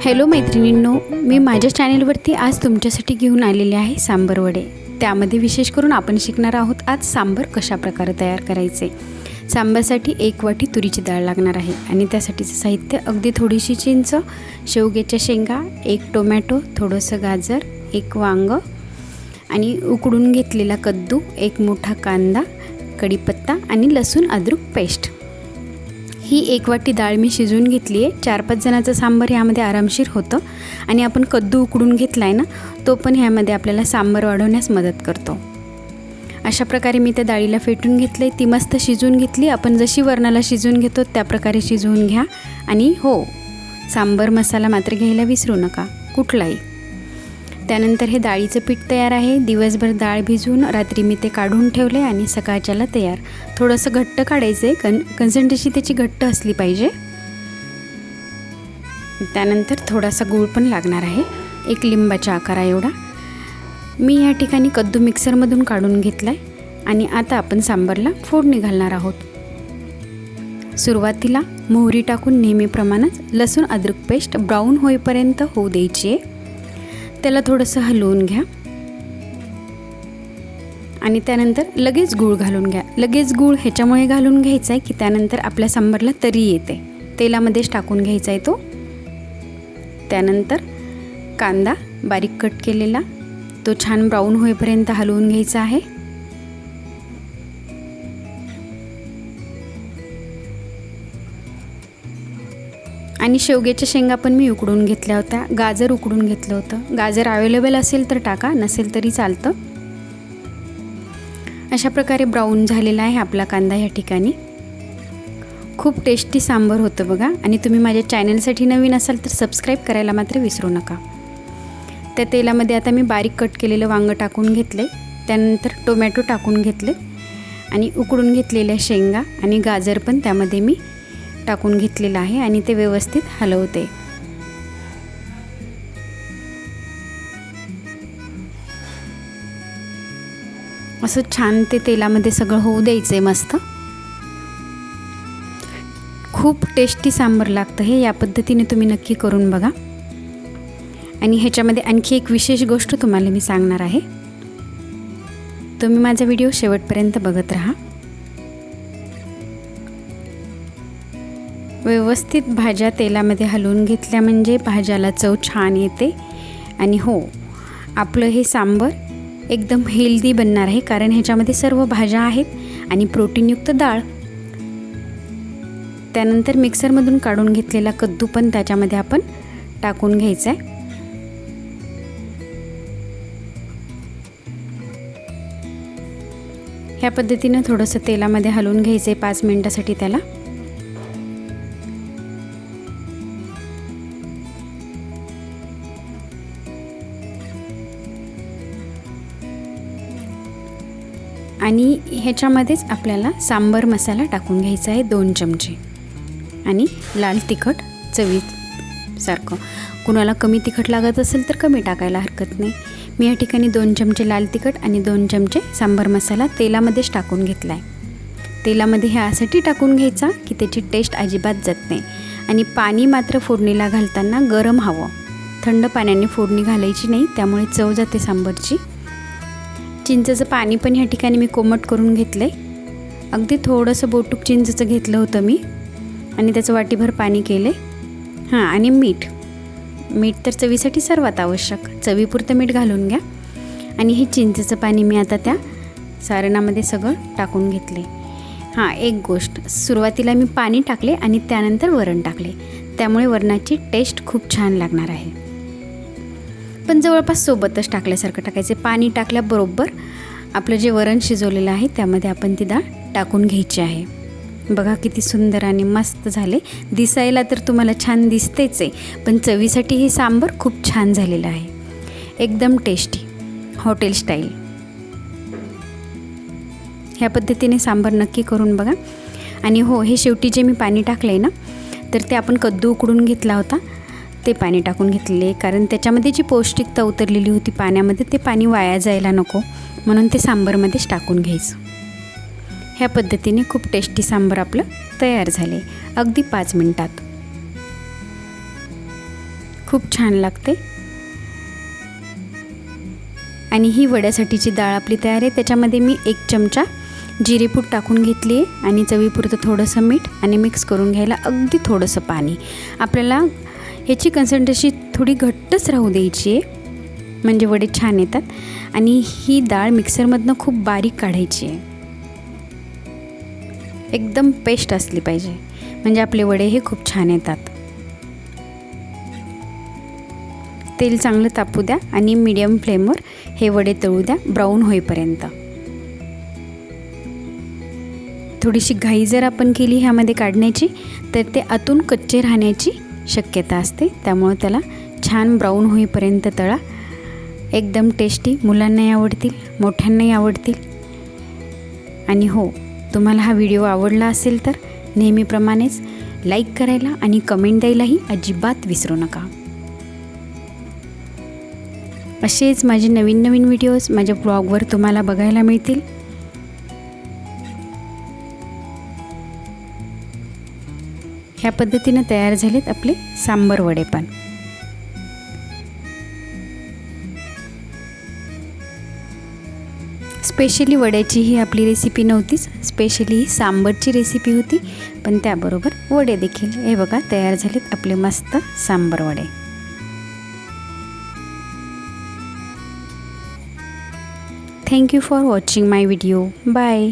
Hello मैत्रिणींनो, मी माझ्या चॅनलवरती आज तुमच्यासाठी घेऊन आलेले आहे सांबर वडे। त्यामध्ये विशेष करून आपण शिकणार आहोत आज सांबर कशा प्रकारे तयार करायचे। सांबारसाठी 1 वाटी तुरीची डाळ लागणार आहे आणि त्यासाठीचे साहित्य अगदी थोडीशी चिंच, शेवग्याच्या शेंगा, 1 टोमॅटो, थोडंसं गाजर, 1 वांग आणि उकडून घेतलेला कद्दू, 1 मोठा कांदा, कढीपत्ता आणि लसूण अद्रक पेस्ट। ही 1 वाटी डाळ मी शिजवून घेतली आहे। 4-5 जणांचं सांबार यामध्ये आरामशीर होतं आणि आपण कद्दू उकडून घेतला आहे ना, तो पण ह्यामध्ये आपल्याला सांबार वाढवण्यास मदत करतो। अशा प्रकारे मी त्या डाळीला फेटून घेतले, ती मस्त शिजवून घेतली। आपण जशी वरणाला शिजवून घेतो त्या प्रकारे शिजवून घ्या। आणि हो, सांबार मसाला मात्र घ्यायला विसरू नका कुठलाही। त्यानंतर हे डाळीचं पीठ तयार आहे। दिवसभर डाळ भिजवून रात्री मी ते काढून ठेवले आणि सकाळच्याला तयार। थोडंसं घट्ट काढायचं आहे, कन्सिस्टन्सी त्याची घट्ट असली पाहिजे। त्यानंतर थोडासा गूळ पण लागणार आहे, 1 लिंबाच्या आकारा एवढा। मी या ठिकाणी कद्दू मिक्सरमधून काढून घेतलाय आणि आता आपण सांबारला फोडणी घालणार आहोत। सुरुवातीला मोहरी टाकून नेहमीप्रमाणेच लसूण अद्रक पेस्ट ब्राऊन होईपर्यंत होऊ द्यायची आहे। त्याला थोडंसं हलवून घ्या आणि त्यानंतर लगेच गूळ घालून घ्या। लगेच गूळ ह्याच्यामुळे घालून घ्यायचा आहे की त्यानंतर आपल्या सांबारला तरी येते, तेलामध्येच टाकून घ्यायचा आहे तो। त्यानंतर कांदा बारीक कट केलेला तो छान ब्राऊन होईपर्यंत हलवून घ्यायचा आहे। आणि शेवग्याच्या शेंगा पण मी उकडून घेतल्या होत्या, गाजर उकडून घेतलं होतं। गाजर अवेलेबल असेल तर टाका, नसेल तरी चालतं। अशा प्रकारे ब्राऊन झालेला आहे आपला कांदा या ठिकाणी। खूप टेस्टी सांबार होतं बघा। आणि तुम्ही माझ्या चॅनलसाठी नवीन असाल तर सबस्क्राईब करायला मात्र विसरू नका। त्या तेलामध्ये आता मी बारीक कट केलेलं वांग टाकून घेतले, त्यानंतर टोमॅटो टाकून घेतले आणि उकडून घेतलेल्या शेंगा आणि गाजर पण त्यामध्ये मी टाकून घेतलेलं आहे आणि ते व्यवस्थित हलवते। असं छान ते तेलामध्ये सगळं होऊ द्यायचं आहे मस्त। खूप टेस्टी सांबार लागतं हे, या पद्धतीने तुम्ही नक्की करून बघा। आणि ह्याच्यामध्ये आणखी एक विशेष गोष्ट तुम्हाला मी सांगणार आहे, तुम्ही माझा व्हिडिओ शेवटपर्यंत बघत राहा। व्यवस्थित भाज्या तेलामध्ये हलवून घेतल्या म्हणजे भाज्याला चव छान येते। आणि हो, आपलं हे सांबार एकदम हेल्दी बनणार आहे, कारण ह्याच्यामध्ये सर्व भाज्या आहेत आणि प्रोटीनयुक्त डाळ। त्यानंतर मिक्सरमधून काढून घेतलेला कद्दू पण त्याच्यामध्ये आपण टाकून घ्यायचा आहे। ह्या पद्धतीनं थोडंसं तेलामध्ये हलवून घ्यायचं आहे 5 मिनिटासाठी त्याला। आणि ह्याच्यामध्येच आपल्याला सांबार मसाला टाकून घ्यायचा आहे 2 चमचे आणि लाल तिखट चवीसारखं। कुणाला कमी तिखट लागत असेल तर कमी टाकायला हरकत नाही। मी या ठिकाणी 2 चमचे लाल तिखट आणि 2 चमचे सांबार मसाला तेलामध्येच टाकून घेतला आहे। तेलामध्ये ह्यासाठी टाकून घ्यायचा की त्याची टेस्ट अजिबात जात नाही। आणि पाणी मात्र फोडणीला घालताना गरम हवं, थंड पाण्याने फोडणी घालायची नाही, त्यामुळे चव जाते सांबारची। चिंचेचं पाणी पण ह्या ठिकाणी मी कोमट करून घेतलं आहे। अगदी थोडंसं बोटूक चिंचेचं घेतलं होतं मी आणि त्याचं वाटीभर पाणी केलं आहे। हां, आणि मीठ तर चवीसाठी सर्वात आवश्यक, चवीपुरतं मीठ घालून घ्या। आणि हे चिंचेचं पाणी मी आता त्या सारणामध्ये सगळं टाकून घेतले। हां, एक गोष्ट, सुरुवातीला मी पाणी टाकले आणि त्यानंतर वरण टाकले, त्यामुळे वरणाची टेस्ट खूप छान लागणार आहे। पण जवळपास सोबतच टाकल्यासारखं टाकायचे। पाणी टाकल्याबरोबर आपलं जे वरण शिजवलेलं आहे त्यामध्ये आपण ती डाळ टाकून घ्यायची आहे। बघा किती सुंदर आणि मस्त झाले। दिसायला तर तुम्हाला छान दिसतेच आहे, पण चवीसाठी हे सांबार खूप छान झालेलं आहे, एकदम टेस्टी हॉटेल स्टाईल। ह्या पद्धतीने सांबार नक्की करून बघा। आणि हो, हे शेवटी जे मी पाणी टाकलं आहे ना, तर ते आपण कद्दू उकडून घेतला होता ते पाणी टाकून घेतलेले, कारण त्याच्यामध्ये जी पौष्टिकता उतरलेली होती पाण्यामध्ये, ते पाणी वाया जायला नको म्हणून ते सांबारमध्येच टाकून घ्यायचं। ह्या पद्धतीने खूप टेस्टी सांबार आपलं तयार झाले अगदी 5 मिनिटात। खूप छान लागते। आणि ही वड्यासाठीची डाळ आपली तयार आहे। त्याच्यामध्ये मी 1 चमचा जिरेपूड टाकून घेतली आहे आणि चवीपुरतं थोडंसं मीठ आणि मिक्स करून घ्यायला अगदी थोडंसं पाणी। आपल्याला ह्याची कन्सिस्टन्सी थोडी घट्टच राहू द्यायची आहे, म्हणजे वडे छान येतात। आणि ही डाळ मिक्सरमधनं खूप बारीक काढायची आहे, एकदम पेस्ट असली पाहिजे, म्हणजे आपले वडे हे खूप छान येतात। तेल चांगलं तापू द्या आणि मीडियम फ्लेमवर हे वडे तळू द्या ब्राऊन होईपर्यंत। थोडीशी घाई जर आपण केली ह्यामध्ये काढण्याची तर ते आतून कच्चे राहण्याची शक्यता असते, त्यामुळे त्याला छान ब्राऊन होईपर्यंत तळा। एकदम टेस्टी, मुलांनाही आवडतील, मोठ्यांनाही आवडतील। आणि हो, तुम्हाला हा व्हिडिओ आवडला असेल तर नेहमीप्रमाणेच लाईक करायला आणि कमेंट द्यायलाही अजिबात विसरू नका। असेच माझे नवीन नवीन व्हिडिओज माझ्या ब्लॉगवर तुम्हाला बघायला मिळतील। ह्या पद्धतीने तयार झालेत आपले सांबर वडे पण। स्पेशली वड्याची ही आपली रेसिपी नव्हतीच, स्पेशली ही सांबरची रेसिपी होती, पण त्याबरोबर वडे देखील। हे बघा तयार झालेत आपले मस्त सांबर वडे। Thank you for watching my video. Bye.